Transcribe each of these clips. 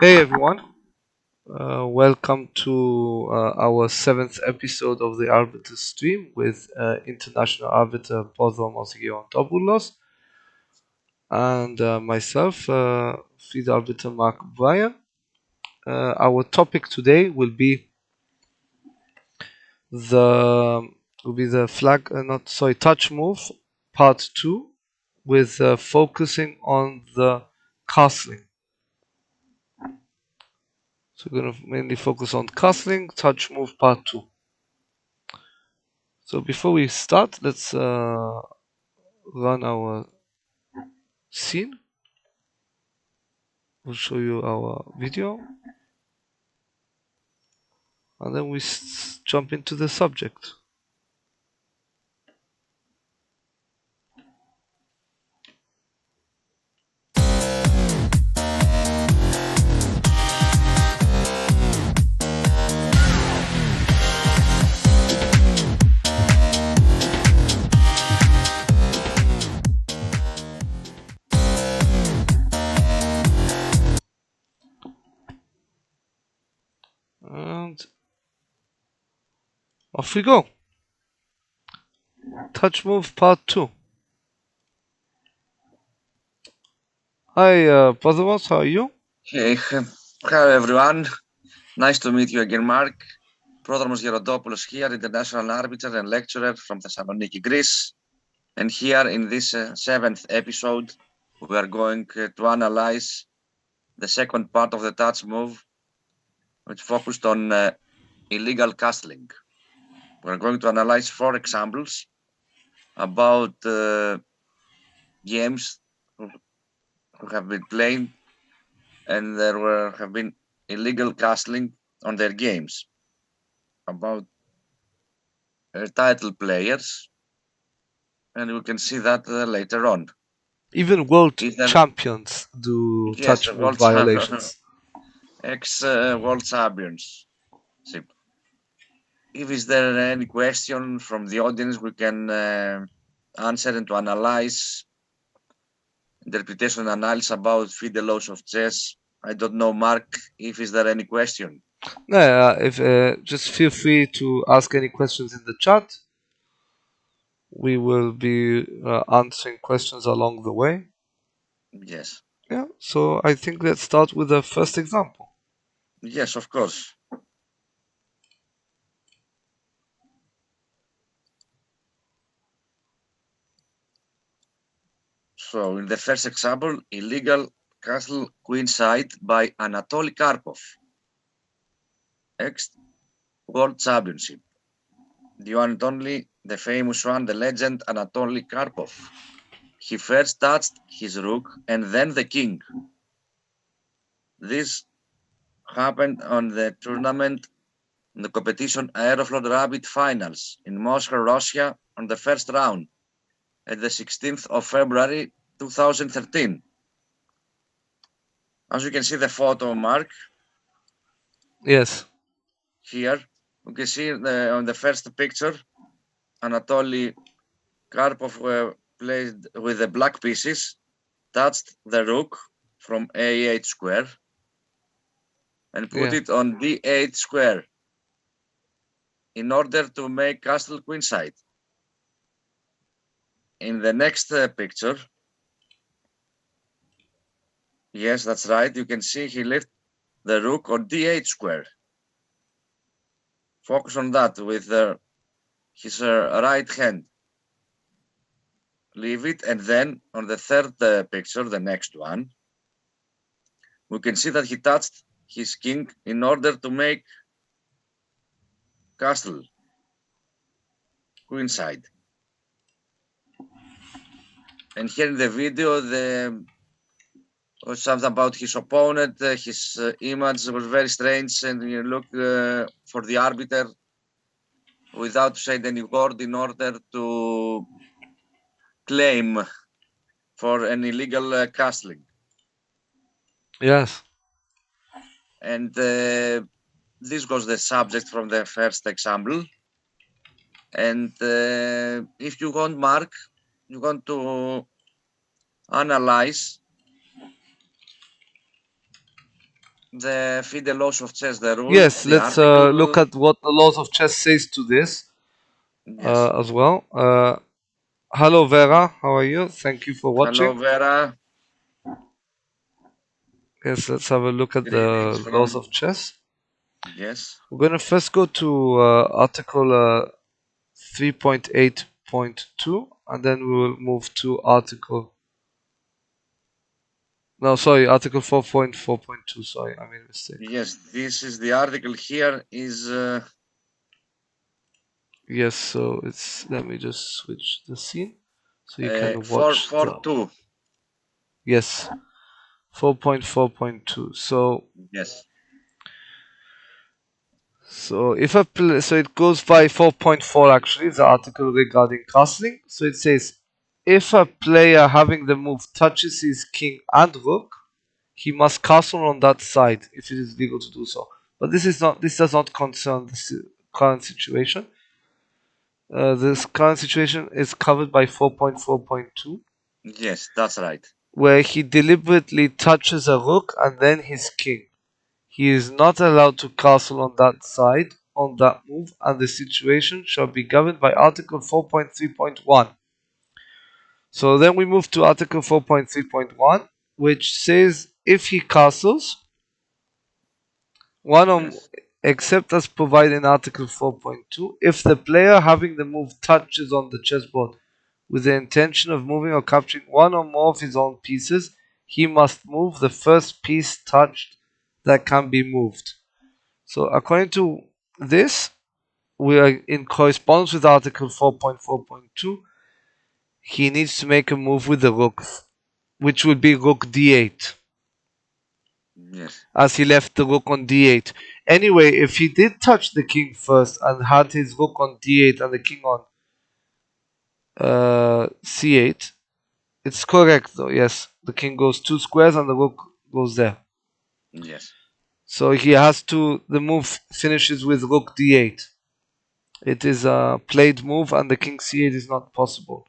Hey everyone, welcome to our seventh episode of the Arbiters Stream with international arbiter Pozzo Mosigio and myself, Fide arbiter Mark Bryan. Our topic today will be the touch move part two, with focusing on the castling. So we're going to mainly focus on castling, touch move part two. So before we start, let's run our scene. We'll show you our video, and then we jump into the subject. And off we go. Touch move part 2. Hi, Pozovos, how are you? Hey, hello everyone. Nice to meet you again, Mark. Prodromos Gerontopoulos here, international arbiter and lecturer from Thessaloniki, Greece. And here in this seventh episode, we are going to analyze the second part of the touch move, which focused on illegal castling. We're going to analyze 4 examples about games who have been played and there have been illegal castling on their games, about title players, and we can see that later on. Even world champions do touch move violations. Ex-world champions. If is there any question from the audience, we can answer and to analyze interpretation analysis about Fide laws of chess. I don't know, Mark, if is there any question? No, just feel free to ask any questions in the chat. We will be answering questions along the way. Yes. Yeah, so I think let's start with the first example. Yes, of course. So in the first example, illegal castle Queenside by Anatoly Karpov, ex-world championship. The one and only, the famous one, the legend Anatoly Karpov. He first touched his rook and then the king. This happened on the tournament, in the competition Aeroflot Rabbit Finals in Moscow, Russia, on the first round at the 16th of February 2013. As you can see the photo, Mark. Yes. Here, you can see on the first picture, Anatoly Karpov played with the black pieces, touched the rook from A8 square and put it on D8 square in order to make castle queenside. In the next picture, yes, that's right, you can see he left the rook on D8 square. Focus on that with his right hand. Leave it, and then on the third picture, the next one, we can see that he touched his king in order to make castle queenside. And here in the video, was something about his opponent. His image was very strange, and you look for the arbiter without saying any word in order to claim for an illegal castling. Yes. And this was the subject from the first example. And if you want, Mark, you want to analyze the Fide laws of chess, the rule. Yes, the let's article. look at what the laws of chess says to this Yes. as well. Hello Vera, how are you? Thank you for Hello, watching. Vera. Yes, let's have a look at Greetings the laws from. of chess. Yes. We're going to first go to article 3.8.2 and then we will move to article article 4.4.2. Sorry, I made a mistake. Yes, this is the article here. Is Yes, so it's, let me just switch the scene so you can watch the, 442. yes, 4.4.2. Yes. So if a so it goes by 4.4 actually, the article regarding castling. So it says if a player having the move touches his king and rook, he must castle on that side if it is legal to do so. But this does not concern the current situation. This current situation is covered by 4.4.2, Yes, that's right. where he deliberately touches a rook and then his king. He is not allowed to castle on that side on that move, and the situation shall be governed by Article 4.3.1. So then we move to Article 4.3.1, which says if he castles, one or Yes. except as provided in Article 4.2, if the player having the move touches on the chessboard with the intention of moving or capturing one or more of his own pieces, he must move the first piece touched that can be moved. So according to this, we are in correspondence with Article 4.4.2. He needs to make a move with the rook, which would be rook d8, Yes. as he left the rook on d8. Anyway, if he did touch the king first and had his rook on d8 and the king on c8, it's correct though, yes. The king goes 2 squares and the rook goes there. Yes. So he has to, the move finishes with rook d8. It is a played move and the king c8 is not possible.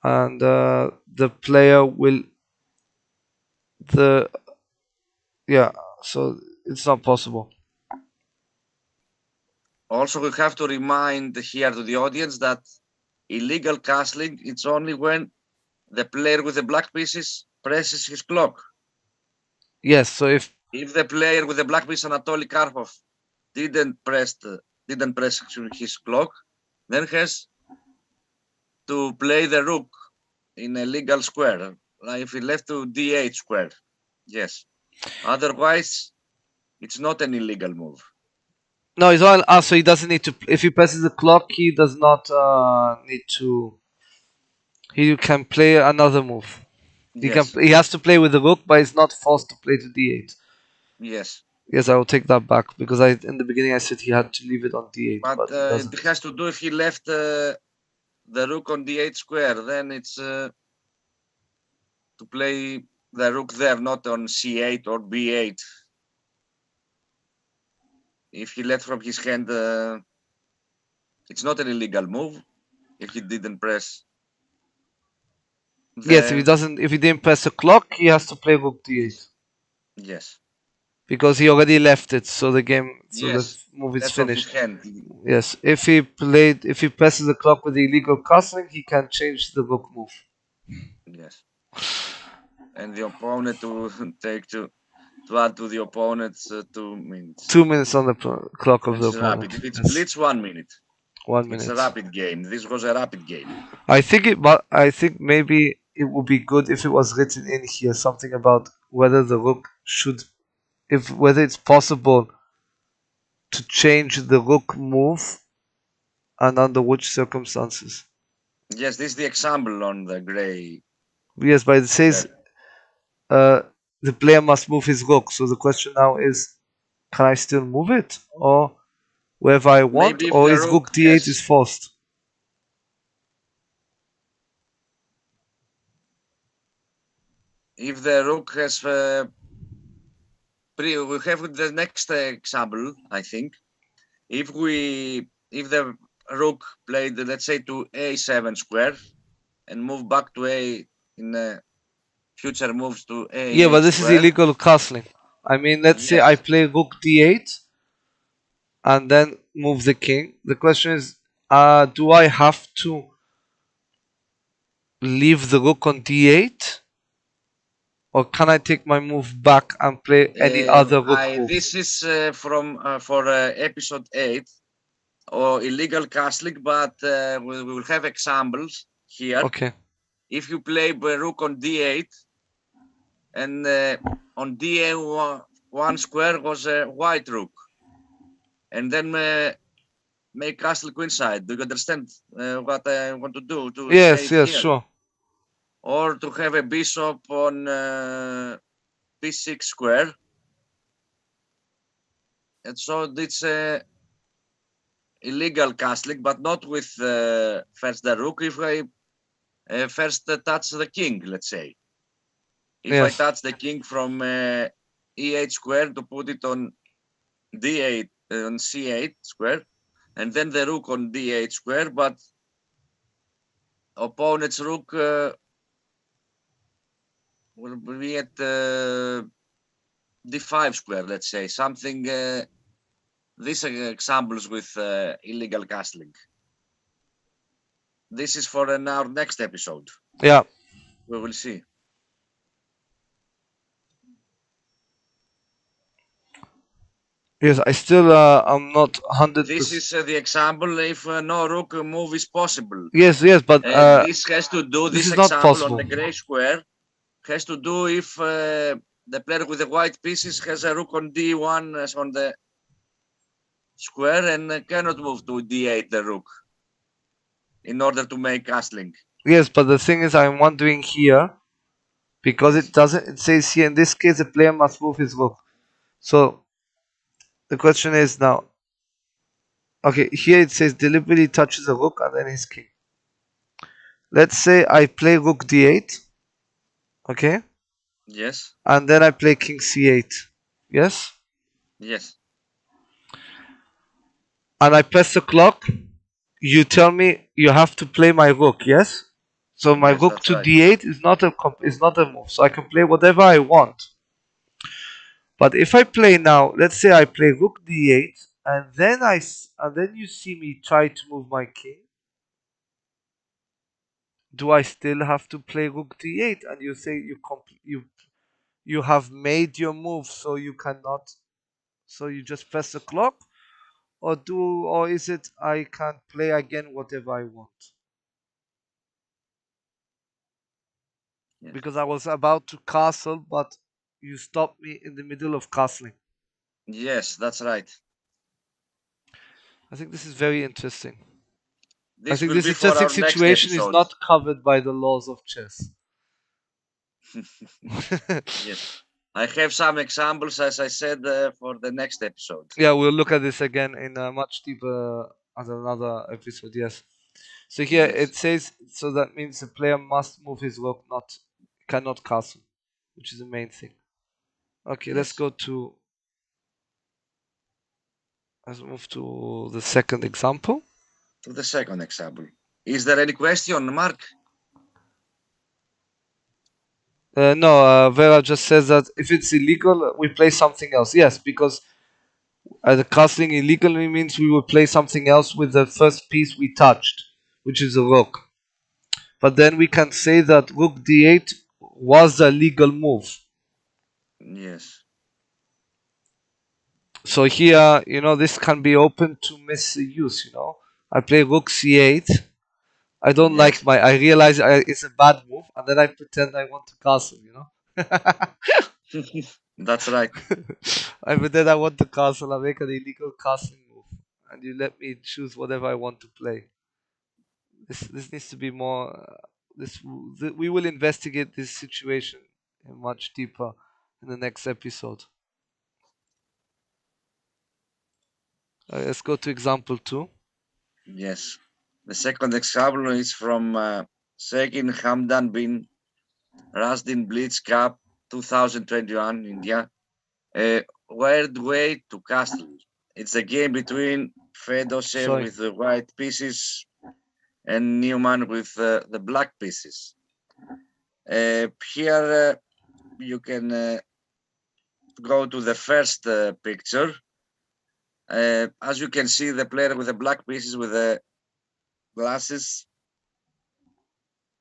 And the player will, so it's not possible. Also, we have to remind here to the audience that illegal castling, it's only when the player with the black pieces presses his clock. Yes, so if the player with the black piece, Anatoly Karpov, didn't press his clock, then has to play the rook in a legal square. Like if he left to d8 square. Yes. Otherwise, it's not an illegal move. no, he's on. So he doesn't need to. If he presses the clock, he does not need to. He can play another move. Yes. He has to play with the rook, but he's not forced to play to d8. Yes. Yes, I will take that back because in the beginning I said he had to leave it on d8, But but he doesn't. it has to do if he left the rook on d8 square, then it's to play the rook there, not on c8 or b8. If he left from his hand, it's not an illegal move if he didn't press. Yes, if he didn't press the clock, he has to play rook d8 Yes. because he already left it. So the Yes. move is Left from his finished. hand. Yes, if he presses the clock with the illegal castling, he can change the rook move. Yes. And the opponent to take to add to the opponent's 2 minutes. 2 minutes on the clock of the It's opponent. rapid. If it's blitz, 1 minute. 1 minute. It's a rapid game. This was a rapid game. I think maybe it would be good if it was written in here something about whether the rook should, whether it's possible to change the rook move and under which circumstances. Yes, this is the example on the gray. Yes, but it says the player must move his rook. So the question now is, can I still move it or wherever I want, or is rook d8 is forced? If the rook has we have the next example, I think. If the rook played, let's say, to a7 square and move back to a in future moves to a8 Yeah, but this is square. illegal castling. I mean, let's say I play rook d8 and then move the king. The question is, do I have to leave the rook on d8? Or can I take my move back and play any other rook move? This is for episode 8 or illegal castling, but we will have examples here. Okay. If you play rook on d8 and on d1 square was a white rook, and then make castle queenside. Do you understand what I want to do? To Yes, say yes, here? sure. Or to have a bishop on b6 square. And so it's illegal castling, but not with first the rook. If I first touch the king, let's say. If I touch the king from e8 square to put it on d8 on c8 square, and then the rook on d8 square, but opponent's rook will be at d5 square, let's say, something. These are examples with illegal castling. This is for our next episode. Yeah. We will see. Yes, I still I'm not 100%. This is the example if no rook move is possible. Yes, yes, but this has to do this this is not example possible. on the gray square has to do if the player with the white pieces has a rook on d1 as on the square and cannot move to d8 the rook in order to make castling. Yes, but the thing is, I'm wondering here because Yes. it doesn't. It says here in this case, the player must move his rook. So the question is now. Okay, here it says deliberately touches the rook and then his king. Let's say I play rook d8. Okay. Yes. And then I play king c8. Yes. Yes. And I press the clock. You tell me you have to play my rook. Yes. So my Yes, rook to right. d8 is not a move. So I can play whatever I want. But if I play now, let's say I play rook d8, and then you see me try to move my king. Do I still have to play rook d8? And you say you have made your move, so you cannot. So you just press the clock, or is it I can play again whatever I want? Yes. Because I was about to castle, but you stopped me in the middle of castling. Yes, that's right. I think this is very interesting. I This think will this be for interesting our next situation is episode. not covered by the laws of chess. Yes. I have some examples, as I said, for the next episode. Yeah, we'll look at this again in a much deeper as another episode. Yes. So here Yes. it says, so that means the player must move his rook, cannot castle, which is the main thing. Okay, let's move to the second example. To the second example. Is there any question, Mark? No, Vera just says that if it's illegal, we play something else. Yes, because the castling illegally means we will play something else with the first piece we touched, which is a rook. But then we can say that rook d8 was a legal move. Yes. So here, this can be open to misuse. I play rook c8. I don't like I realize it's a bad move, and then I pretend I want to castle. That's right. I pretend I want to castle. I make an illegal castling move, and you let me choose whatever I want to play. This needs to be more. We will investigate this situation much deeper in the next episode. Let's go to example 2. Yes. The second example is from Sekin Hamdan bin Rasdin Blitz Cup 2021 India. A weird way to castle. It's a game between Fedoshev with the white pieces and Newman with the black pieces. Here you can go to the first picture. As you can see, the player with the black pieces with the glasses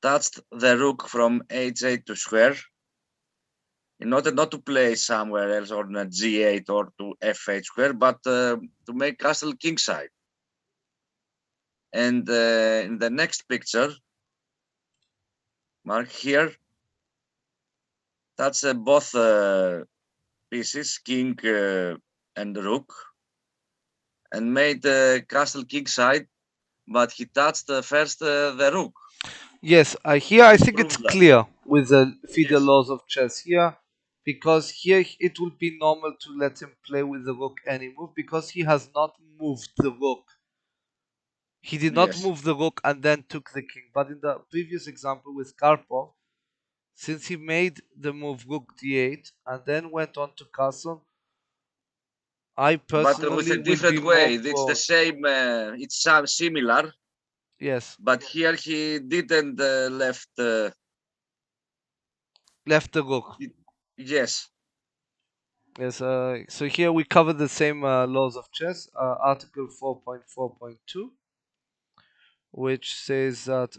touched the rook from h8 to square in order not to play somewhere else on a g8 or to f8 square, but to make castle kingside. And in the next picture, mark here, that's both pieces, king and rook, and made castle kingside, but he touched first the rook. Yes, here I think Proves it's that. clear with the Fide Yes. laws of chess here, because here it would be normal to let him play with the rook any move because he has not moved the rook. He did not Yes. move the rook and then took the king. But in the previous example with Karpov, since he made the move rook d8 and then went on to castle, I But with personally a will be different more way. It's the prone. same. It's similar, Yes, but here he didn't left. left the rook. Yes. Yes, so here we cover the same laws of chess, Article 4.4.2, which says that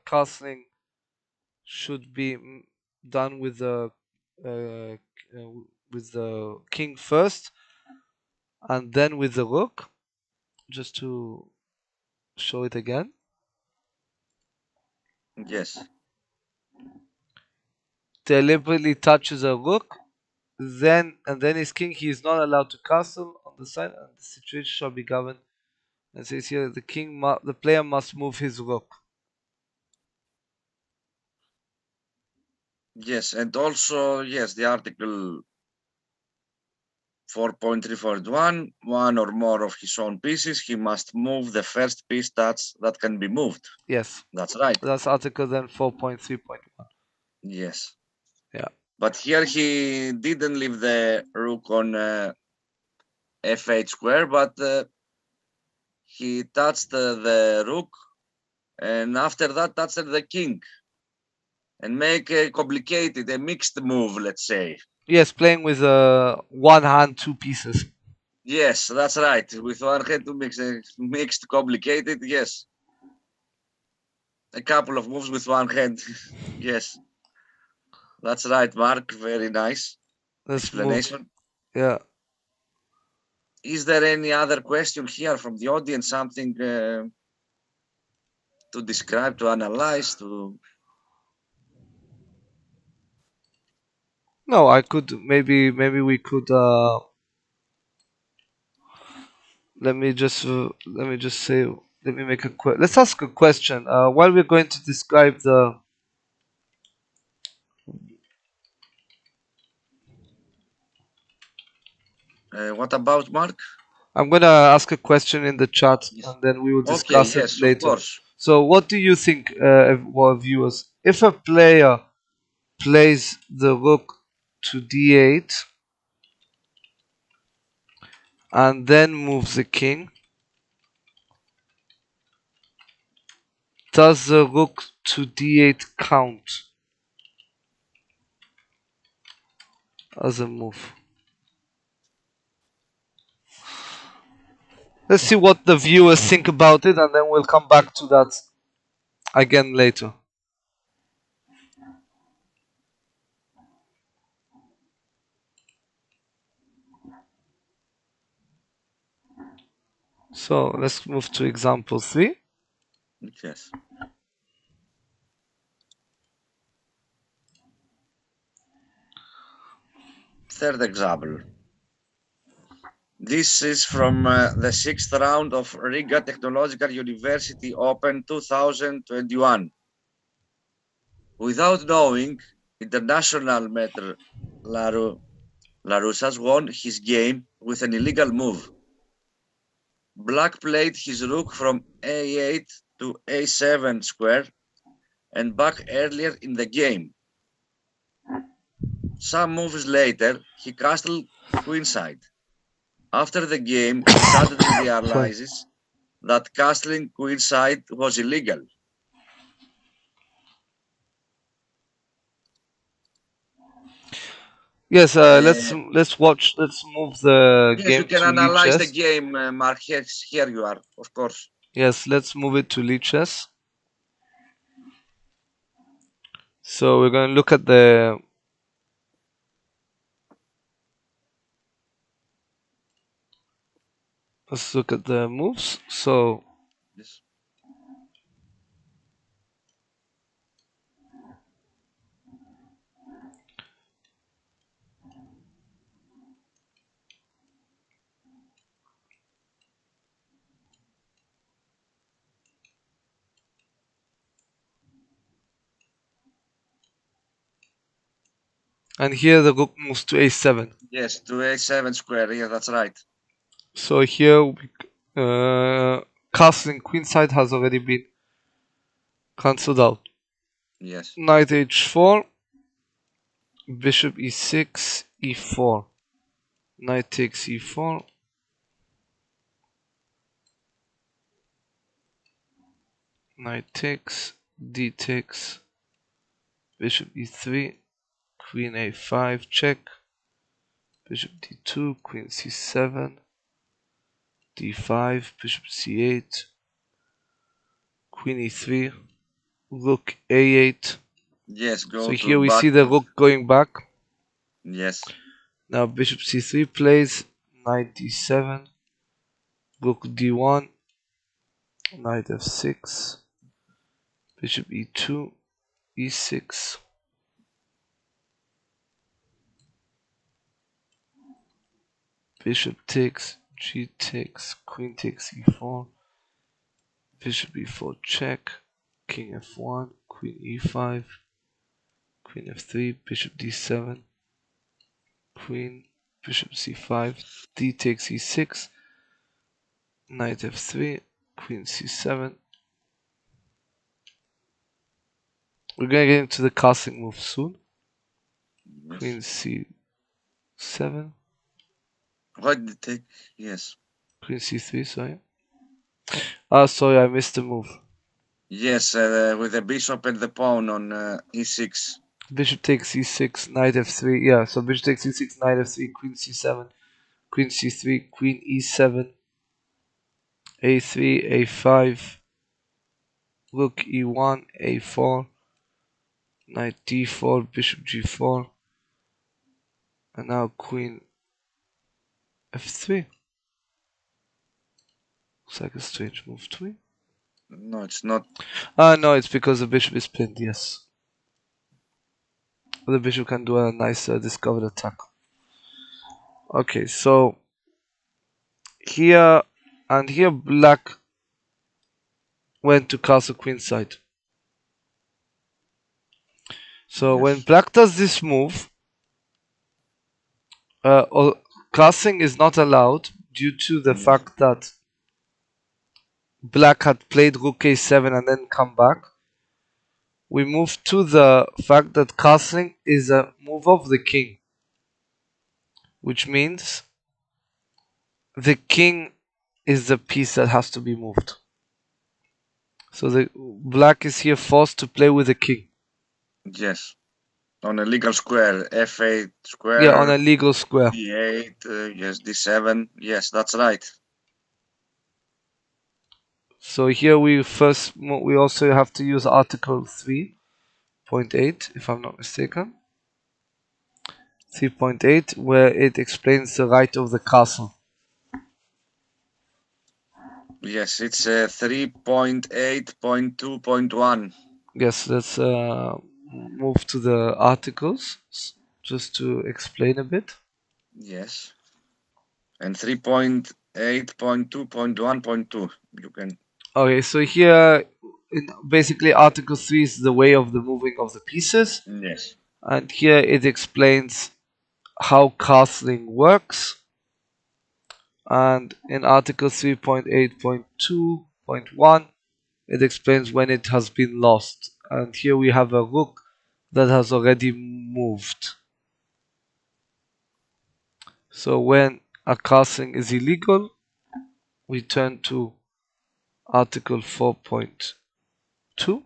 castling should be done uh, with the king first, and then with the rook. Just to show it again. Yes. Deliberately touches a rook, then his king. He is not allowed to castle on the side, and the situation shall be governed. And says here the player must move his rook. Yes, and also yes, the article 4.341, one or more of his own pieces, he must move the first piece that can be moved. Yes, That's right. that's article then 4.3.1. Yes. Yeah. But here he didn't leave the rook on f8 square, but he touched the rook, and after that touched the king, and make a complicated, a mixed move, let's say. Yes, playing with one hand, two pieces. Yes, that's right. With one hand to mix, mixed, complicated. Yes, a couple of moves with one hand. Yes, that's right, Mark. Very nice Let's move. explanation. Yeah. Is there any other question here from the audience? Something to describe, to analyze, to? No, I could maybe we could let me just say let me make a let's ask a question while we're going to describe the What about Mark? I'm gonna ask a question in the chat Yes. and then we will Okay. discuss it Yes, of later. course. So what do you think, viewers, if a player plays the rook to d8 and then moves the king, does the rook to d8 count as a move? Let's see what the viewers think about it and then we'll come back to that again later. So let's move to example 3. Yes. Third example. This is from the 6th round of Riga Technological University Open 2021. Without knowing, international matter Larussas won his game with an illegal move. Black played his rook from a8 to a7 square and back earlier in the game. Some moves later, he castled queenside. After the game, he suddenly realizes that castling queenside was illegal. Yes, let's watch. Let's move the Yes, game you can to lead analyze the chess. game, Mark. Here you are, of course. Yes, let's move it to lead chess. So we're going to look at the let's look at the moves. So Yes. and here the rook moves to a7. Yes, to a7 square. Yeah, that's right. So here castling queenside has already been cancelled out. Yes. Knight h4, bishop e6, e4. Knight takes e4. Knight takes, d takes, bishop e3, queen a5, check, bishop d2, queen c7, d5, bishop c8, queen e3, rook a8. Yes, go So to here we back. see the rook going back. Yes. Now bishop c3 plays, knight d7, rook d1, knight f6, bishop e2, e6, bishop takes, g takes, queen takes e4, bishop e4 check, king f1, queen e5, queen f3, bishop d7, queen, bishop c5, d takes e6, knight f3, queen c7. We're gonna get into the castling move soon. Yes. Queen c7, Why did it take? Yes. queen c3, sorry. Ah, sorry, I missed the move. Yes, with the bishop and the pawn on e6. Bishop takes e6, knight f3. Yeah, so bishop takes e6, knight f3, queen c7, queen c3, queen e7, a3, a5, rook e1, a4, knight d4, bishop g4, and now queen f3. Looks like a strange move to me. No, it's not. Ah, no, it's because the bishop is pinned, yes. The bishop can do a nice discovered attack. Okay, so here and here black went to castle queenside. So when Yes. black does this move, castling is not allowed due to the Yes. fact that black had played rook a7 and then come back. We move to the fact that castling is a move of the king, which means the king is the piece that has to be moved. So the black is here forced to play with the king. Yes. On a legal square, f8 Yeah, on square, a legal square. d8, yes, d7. Yes, that's right. So here we also have to use Article 3.8, if I'm not mistaken. 3.8, where it explains the right of the castle. Yes, it's 3.8.2.1. Yes, let's move to the articles just to explain a bit. Yes. And 3.8.2.1.2. You can. Okay, so here, basically, Article 3 is the way of the moving of the pieces, Yes. and here it explains how castling works. And in Article 3.8.2.1, it explains when it has been lost. And here we have a rook that has already moved. So when a castling is illegal, we turn to Article 4.2.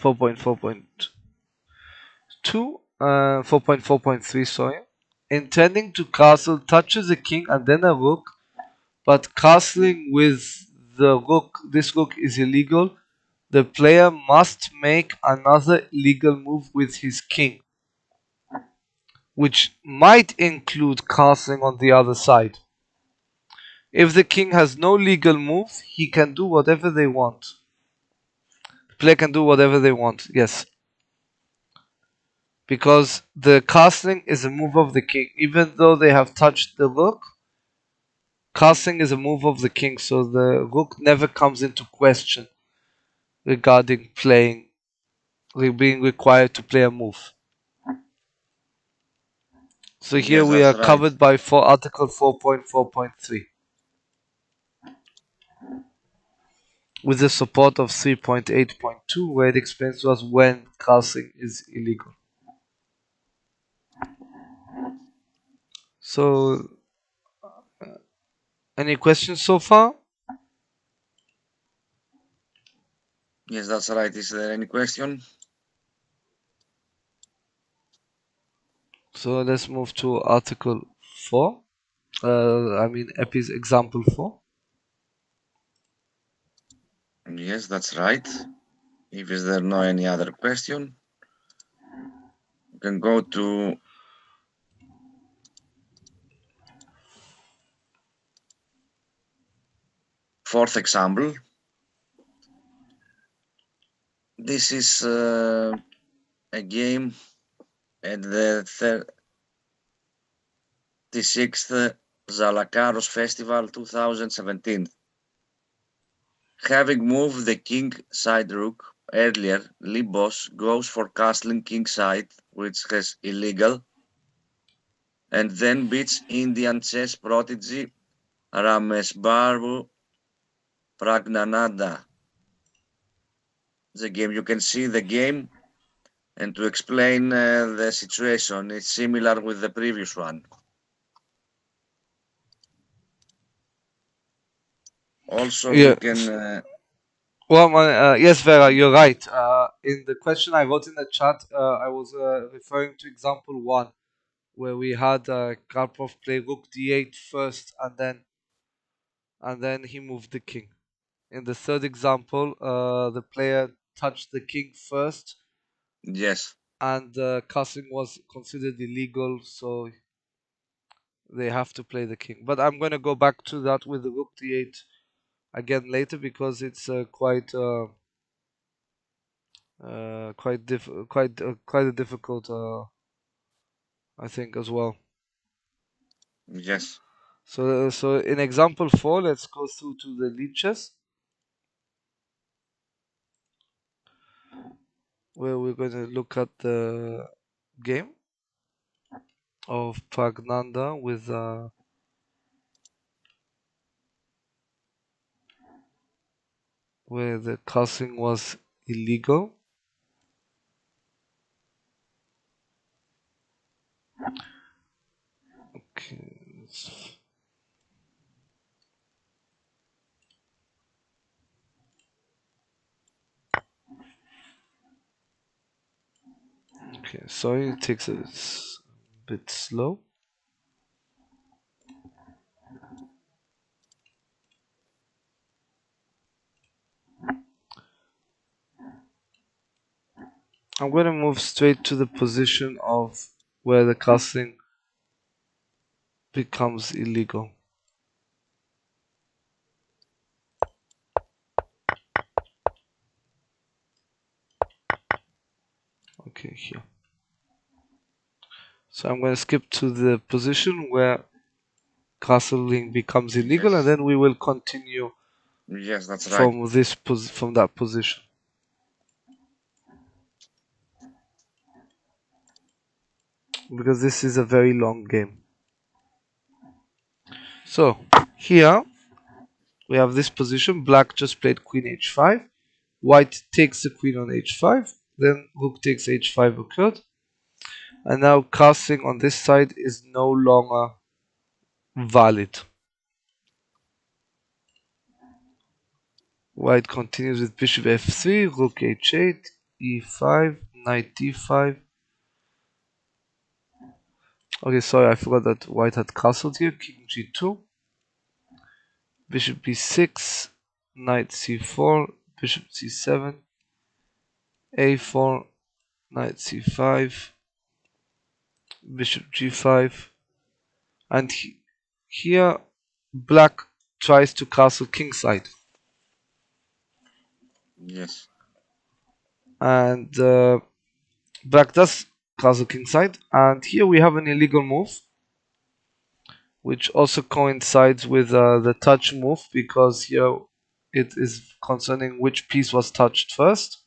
4.4.2, 4.4.3, sorry. Intending to castle touches a king and then a rook, but castling with the rook, this rook is illegal. The player must make another legal move with his king, which might include castling on the other side. If the king has no legal move, he can do whatever they want. The player can do whatever they want, yes. Because the castling is a move of the king. Even though they have touched the rook, castling is a move of the king, so the rook never comes into question regarding being required to play a move. So here Yes, we are that's right. covered by Article 4.4.3 with the support of 3.8.2, where it explains to us when castling is illegal. So, any questions so far? Yes, that's right. Is there any question? So let's move to Article 4. Example 4. Yes, that's right. If is there no any other question, you can go to fourth example. This is a game at the 36th Zalakaros Festival 2017. Having moved the king side rook earlier, Libos goes for castling king side, which is illegal, and then beats Indian chess prodigy Ramesbabu Pragnananda. The game, you can see the game, and to explain the situation, it's similar with the previous one. Also, Yeah. we can. Yes, Vera, you're right. In the question I wrote in the chat, I was referring to example 1, where we had Karpov play rook d8 first, and then he moved the king. In the third example, the player touched the king first, Yes. and castling was considered illegal, so they have to play the king. But I'm going to go back to that with the rook d8 again later, because it's quite quite a difficult I think as well. Yes. So in example 4, let's go through to the leeches, where we're going to look at the game of Pragnanda with where the castling was illegal. Okay. Okay, sorry, it takes a bit slow. I'm going to move straight to the position of where the castling becomes illegal. Okay, here. So I'm going to skip to the position where castling becomes illegal, and Yes. then we will continue Yes, that's right. from from that position. Because this is a very long game. So here we have this position. Black just played queen h5. White takes the queen on h5. Then rook takes h5 occurred. And now castling on this side is no longer valid. White continues with bishop f3, rook h8. e5, knight d5. Okay, sorry, I forgot that white had castled here. King g2, bishop b6, knight c4, bishop c7, a4, knight c5, bishop g5, and here black tries to castle kingside. Yes. And black does castle kingside, and here we have an illegal move, which also coincides with the touch move, because here it is concerning which piece was touched first,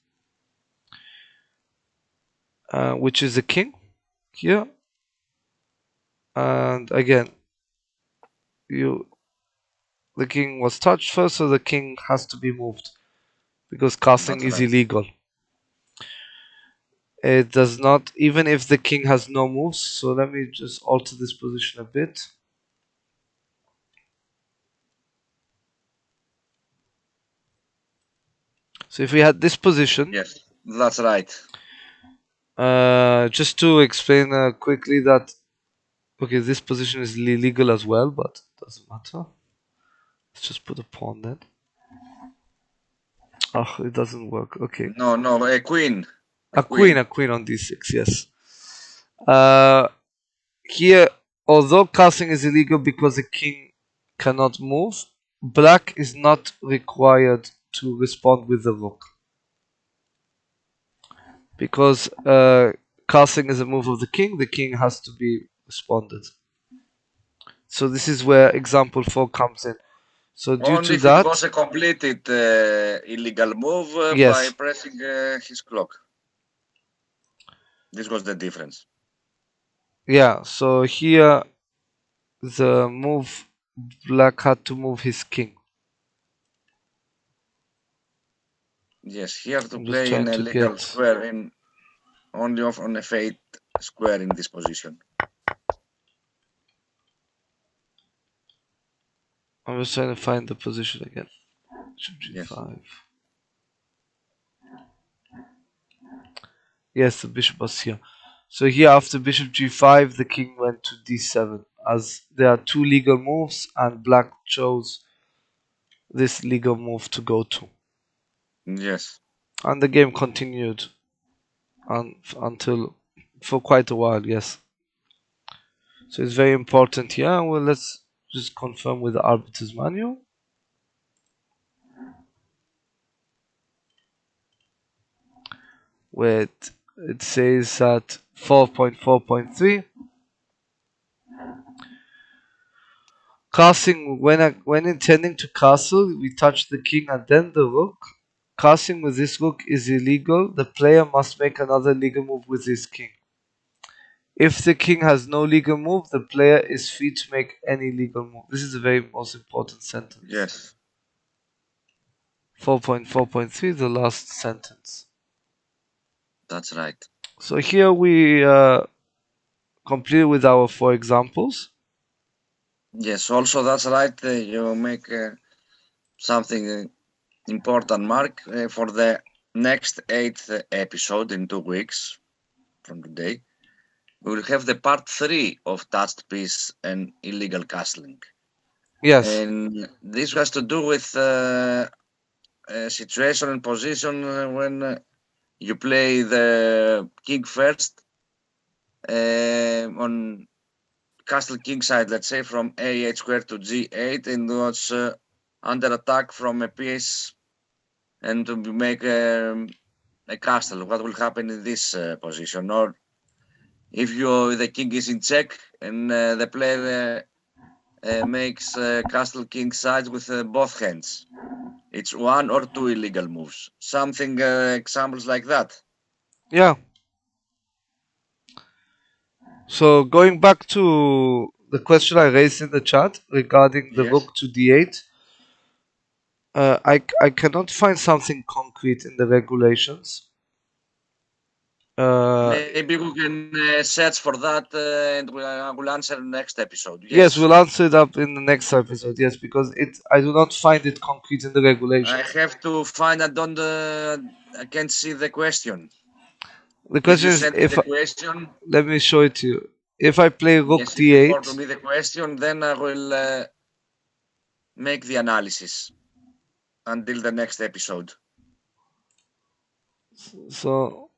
which is the king here. And again, the king was touched first, so the king has to be moved because castling is illegal. It does not, even if the king has no moves. So let me just alter this position a bit. So if we had this position, yes, that's right. Just to explain quickly that, okay, this position is illegal as well, but it doesn't matter. Let's just put a pawn then. Oh, it doesn't work. Okay. No, a queen. A queen on d6, yes. Here, although castling is illegal because the king cannot move, black is not required to respond with the rook. Because castling is a move of the king has to be responded. So this is where example 4 comes in. So due Only to if that, it was a completed illegal move yes, by pressing his clock. This was the difference. Yeah, so here the move, black had to move his king. Yes, here to I'm just play in trying a to legal get square, in only off on a fade square in this position. I'm just trying to find the position again. Bishop g5. Yes. Yes, the bishop was here. So here after bishop g5, the king went to d7, as there are two legal moves and black chose this legal move to go to. Yes. And the game continued until for quite a while, yes. So it's very important here. Well, let's just confirm with the arbiter's manual. Where it says at 4.4.3, casting when intending to castle, we touch the king and then the rook. Casting with this rook is illegal. The player must make another legal move with his king. If the king has no legal move, the player is free to make any legal move. This is the very most important sentence. Yes. 4.4.3, the last sentence. That's right. So here we complete with our 4 examples. Yes, also that's right. You make something important, Mark, for the next 8th episode in 2 weeks from today. We will have the part 3 of touched piece and illegal castling. Yes. And this has to do with situation and position when you play the king first on castle king side, let's say from a8 square to g8, and was under attack from a piece, and to make a castle. What will happen in this position? Or if the king is in check and the player makes castle king sides with both hands. It's 1 or 2 illegal moves. Something examples like that. Yeah. So going back to the question I raised in the chat regarding the rook to d8, I cannot find something concrete in the regulations. Maybe we can search for that and we'll answer next episode. Yes, we'll answer it up in the next episode. Yes, because I do not find it concrete in the regulations. I have to find. I don't I can't see the question. The If question you is send me if the question, let me show it to you. If I play rook yes, if you forward d8, me the question, then I will make the analysis until the next episode. so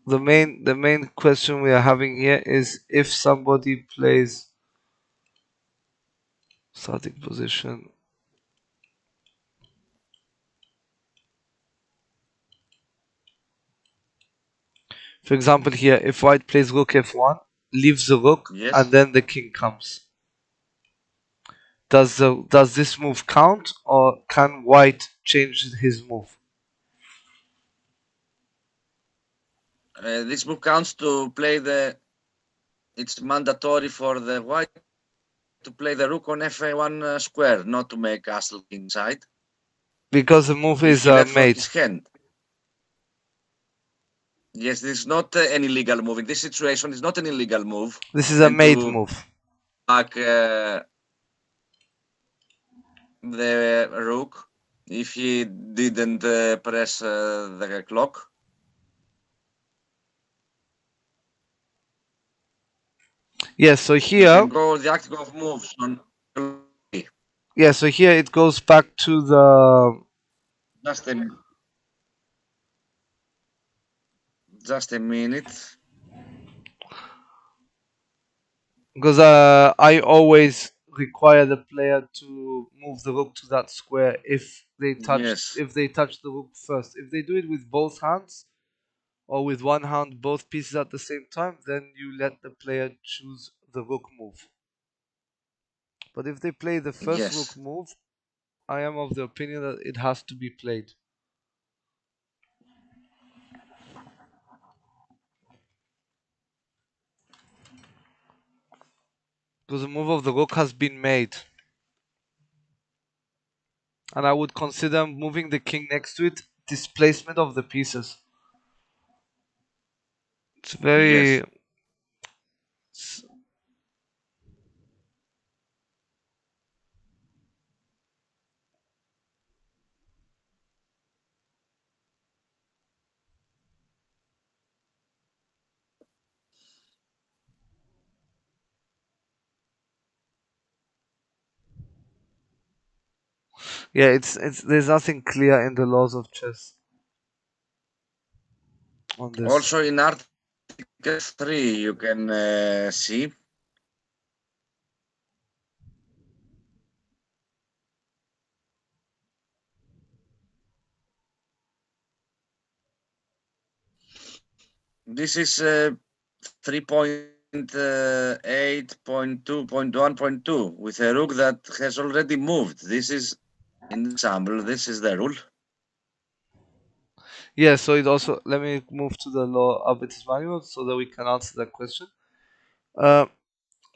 the main question we are having here is if somebody plays starting position. For example, here if white plays rook f1, leaves the rook, Yes. and then the king comes. Does this move count, or can white change his move? This move counts to play the. It's mandatory for the white to play the rook on f1 square, not to make castle inside. Because the move If is he left from made. his hand. Yes, this is not an illegal move. In this situation, it's not an illegal move. This is a And made to move. back the rook if he didn't press the clock. Yes, so You here. can go the active of moves on. Yeah, so here it goes back to the. Just a minute. Because I always require the player to move the rook to that square if they touch the rook first. If they do it with both hands or with one hand both pieces at the same time, then you let the player choose the rook move. But if they play the first rook move, I am of the opinion that it has to be played. Because the move of the rook has been made. And I would consider moving the king next to it displacement of the pieces. It's very. Yeah, it's there's nothing clear in the laws of chess on this. Also in Article 3 you can see. This is 3.8.2.1.2 with a rook that has already moved. This is in the example, this is the rule. Yeah, so it also, let me move to the law arbiters manual so that we can answer that question.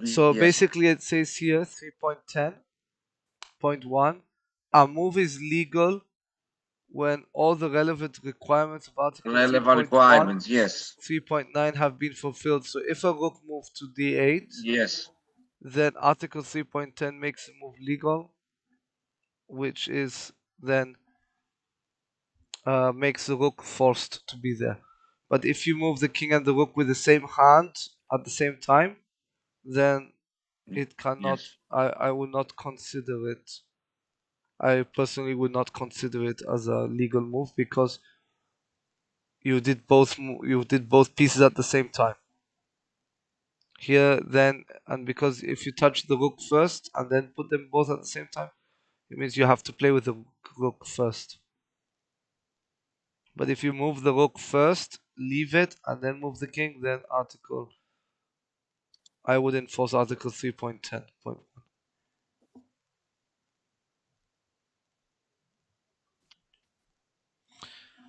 So basically it says here 3.10.1, a move is legal when all the relevant requirements of Article 3.1, yes. 3.9 have been fulfilled. So if a rook moves to d8, Yes. then Article 3.10 makes the move legal, which is then makes the rook forced to be there. But if you move the king and the rook with the same hand at the same time, then it cannot. Yes. I would not consider it. I personally would not consider it as a legal move because you did both pieces at the same time. Here then, and because if you touch the rook first and then put them both at the same time, it means you have to play with the rook first. But if you move the rook first, leave it, and then move the king, then I would enforce Article 3.10.1.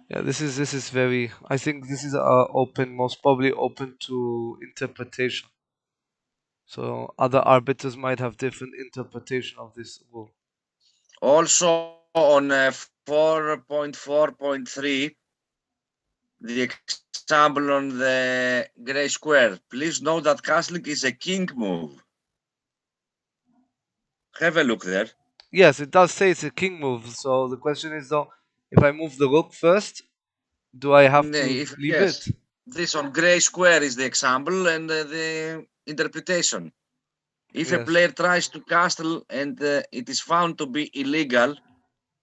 Yeah, this is very. I think this is open, most probably open to interpretation. So other arbiters might have different interpretation of this rule. Also on 4.4.3, the example on the gray square. Please note that castling is a king move. Have a look there. Yes, it does say it's a king move. So the question is though, if I move the rook first, Do I have to leave yes, it? this on gray square is the example and the interpretation. If a Yes. player tries to castle and it is found to be illegal,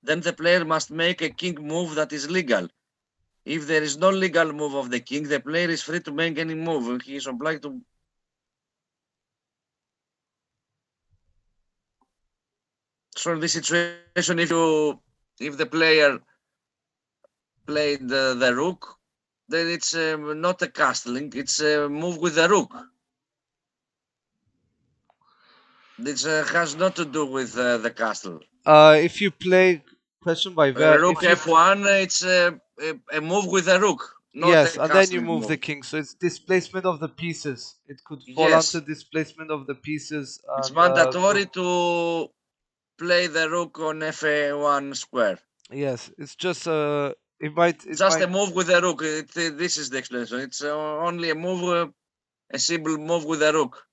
then the player must make a king move that is legal. If there is no legal move of the king, the player is free to make any move. He is obliged to. So in this situation, if the player played the rook, then it's not a castling; it's a move with the rook. This has not to do with the castle. If you play question by Ver, Rook f1, it's a move with the rook, not yes, a and then you castling move move. the king, so it's displacement of the pieces. It could fall Yes, under displacement of the pieces, it's and mandatory to play the rook on f1 square. yes, it's just it Just might a move with the rook. This is the explanation. It's only a move, a simple move with the rook.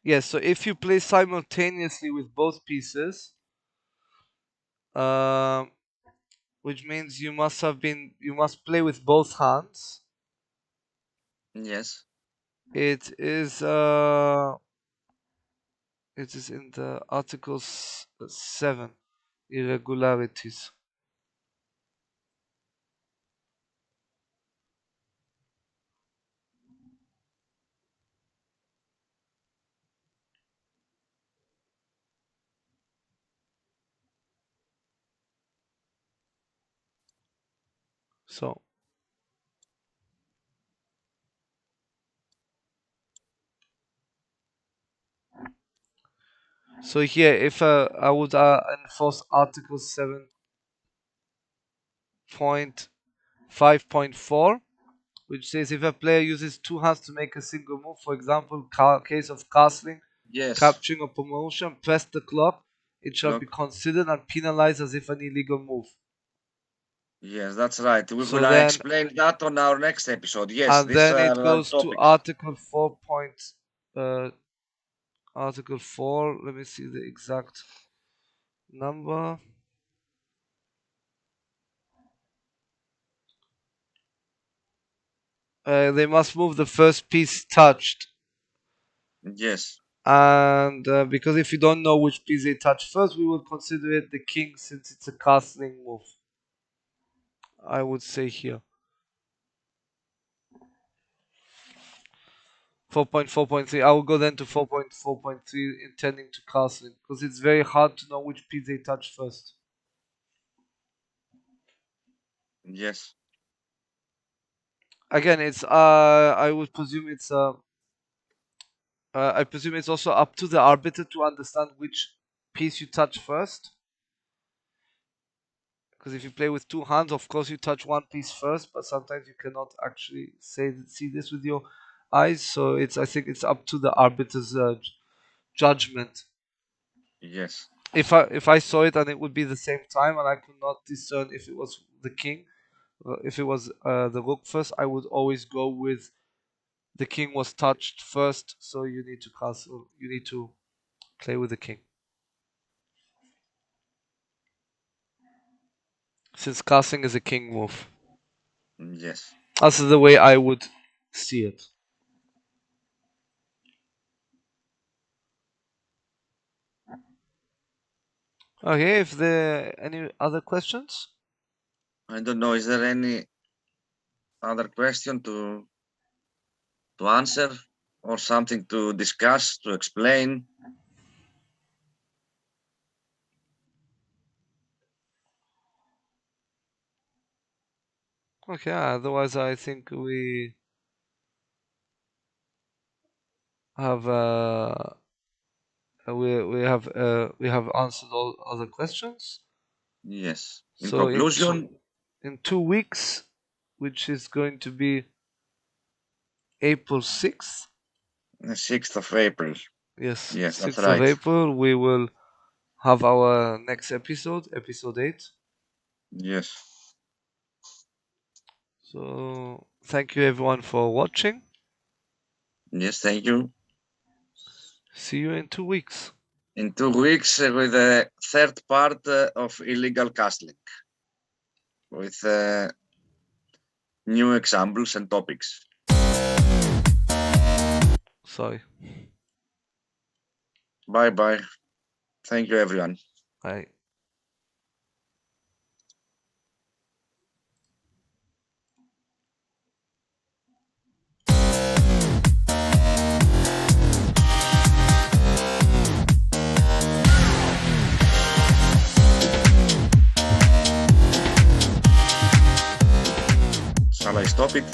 yes. So if you play simultaneously with both pieces, um, which means you must play with both hands. Yes. It is in the Article 7 irregularities. So here, if I would enforce Article 7.5.4, which says if a player uses two hands to make a single move, for example, case of castling, Yes. capturing or promotion, press the clock, it shall be Look. considered and penalized as if an illegal move. Yes, that's right. We So will then, explain that on our next episode. Yes, and these then it are goes to topics. Article 4. Article 4, let me see the exact number. They must move the first piece touched. Yes. And because if you don't know which piece they touch first, we will consider it the king since it's a castling move. I would say here. 4.4.3. I will go then to 4.4.3 intending to castling because it's very hard to know which piece they touch first. Yes. Again, it's I would presume it's I presume it's also up to the arbiter to understand which piece you touch first. Because if you play with two hands, of course you touch one piece first, but sometimes you cannot actually see this with your eyes. So I think it's up to the arbiter's judgment. Yes. If I saw it and it would be the same time and I could not discern if it was the king, if it was the rook first, I would always go with the king was touched first. So you need to castle. You need to play with the king. Since castling is a king move. Yes. That's the way I would see it. Okay, if there any other questions? I don't know. Is there any other question to answer or something to discuss, to explain? Okay, otherwise I think we have we have answered all other questions. Yes. In So conclusion, in 2 weeks, which is going to be April 6th. the 6th of April. Yes, Yes, that's 6th of right. April, we will have our next episode, episode 8. Yes. So thank you everyone for watching. Yes, thank you. See you in 2 weeks. In 2 weeks with the third part of illegal castling with new examples and topics. Sorry. Bye-bye. Thank you, everyone. Bye. Shall I stop it?